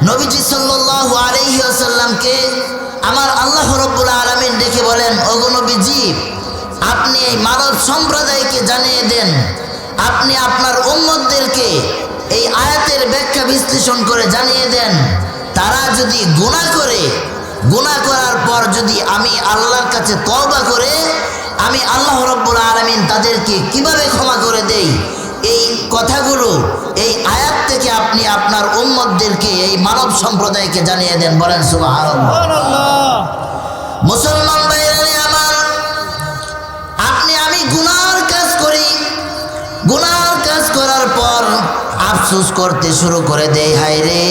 নবীজি সাল্লাল্লাহু আলাইহি ওয়াসাল্লামকে আমার আল্লাহ রাব্বুল আলামিন ডেকে বলেন, ওগো নবীজি, আপনি এই মানব সম্প্রদায়কে জানিয়ে দেন, আপনি আপনার উম্মতদেরকে এই আয়াতের ব্যাখ্যা বিশ্লেষণ করে জানিয়ে দেন, তারা যদি গুনাহ করে, গুনাহ করার পর যদি আমি আল্লাহর কাছে তওবা করে, আমি আল্লাহ রাব্বুল আলামিন তাদেরকে কিভাবে ক্ষমা করে দেই। এই কথাগুলো এই আয়াত থেকে আপনি আপনার উম্মতদেরকে, এই মানব সম্প্রদায়কে জানিয়ে দেন। বলেন সুবহানাল্লাহ। মুসলমান ভাইরা আমার, আমি গুনার কাজ করি, গুনার কাজ করার পর আফসোস করতে শুরু করে দেই, হায় রে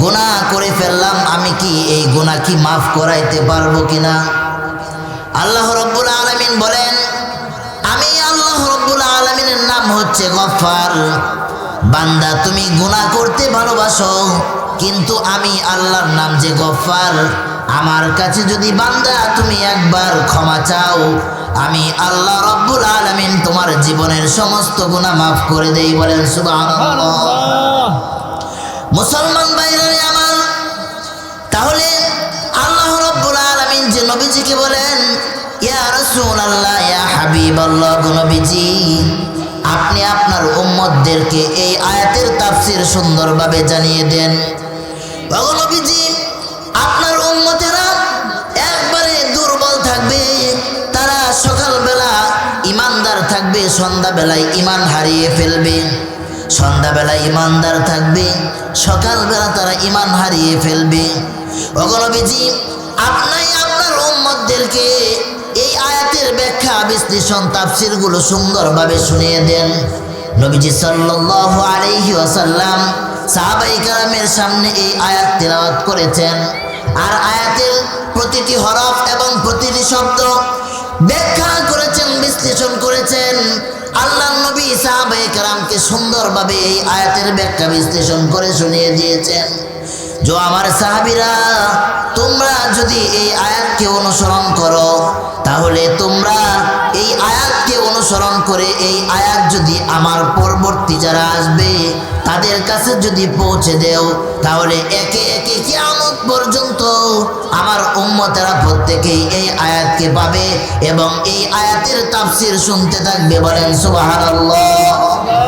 গুনাহ করে ফেললাম, আমি কি এই গুনাহ কি মাফ করাইতে পারবো কিনা। আল্লাহ রাব্বুল আলামিন বলেন, আমি আল্লাহ রাব্বুল আলামিনের নাম হচ্ছে গফফার। বান্দা তুমি গুনাহ করতে ভালোবাসো, কিন্তু আমি আল্লাহর নাম যে গফফার। আমার কাছে যদি বান্দা তুমি একবার ক্ষমা চাও, আমি আল্লাহ রাব্বুল আলামিন তোমার জীবনের সমস্ত গুনাহ মাফ করে দেই। বলেন সুবহানাল্লাহ। মুসলমান ভাইরা আমার, তাহলে আল্লাহ রাব্বুল আলামিন যে নবীজিকে বলেন, ইয়া রাসূলুল্লাহ, ইয়া হাবিবাল্লাহ, নবীজি আপনি আপনার উম্মতদেরকে এই আয়াতের তাফসীর সুন্দরভাবে জানিয়ে দেন। ওগো নবীজি, আপনার উম্মতেরা একবারে দুর্বল থাকবে, তারা সকালবেলা ইমানদার থাকবে, সন্ধ্যাবেলায় ইমান হারিয়ে ফেলবে। সন্ধ্যাবেলায় ইমানদার থাকবে, সকালবেলা তারা ইমান হারিয়ে ফেলবে। ওগো নবীজি, আপনি আপনার উম্মতদেরকে এই আয়াতের ব্যাখ্যা বিশ্লেষণ তাফসীরগুলো সুন্দরভাবে শুনিয়ে দেন। নবীজি সাল্লাল্লাহু আলাইহি ওয়াসাল্লাম সাহাবায়ে কেরামের সামনে এই আয়াত তেলাওয়াত করেছেন, আর আয়াতের প্রতিটি হরফ এবং প্রতিটি শব্দ ব্যাখ্যা করেছেন, বিশ্লেষণ করেছেন। আল্লাহর নবী সাহাবায়ে কেরামকে সুন্দরভাবে এই আয়াতের ব্যাখ্যা বিশ্লেষণ করে শুনিয়ে দিয়েছেন। যে আমার সাহাবীরা, তোমরা যদি এই আয়াতকে অনুসরণ করো, তাহলে তোমরা এই আয়াতকে অনুসরণ করে এই আয়াত যদি আমার পরবর্তী যারা আসবে তাদের কাছে যদি পৌঁছে দেও, তাহলে একে একে কিয়ামত পর্যন্ত আমার উম্মতেরা প্রত্যেকেই এই আয়াতকে পাবে এবং এই আয়াতের তাফসীর শুনতে থাকবে। বলেন সুবহানাল্লাহ।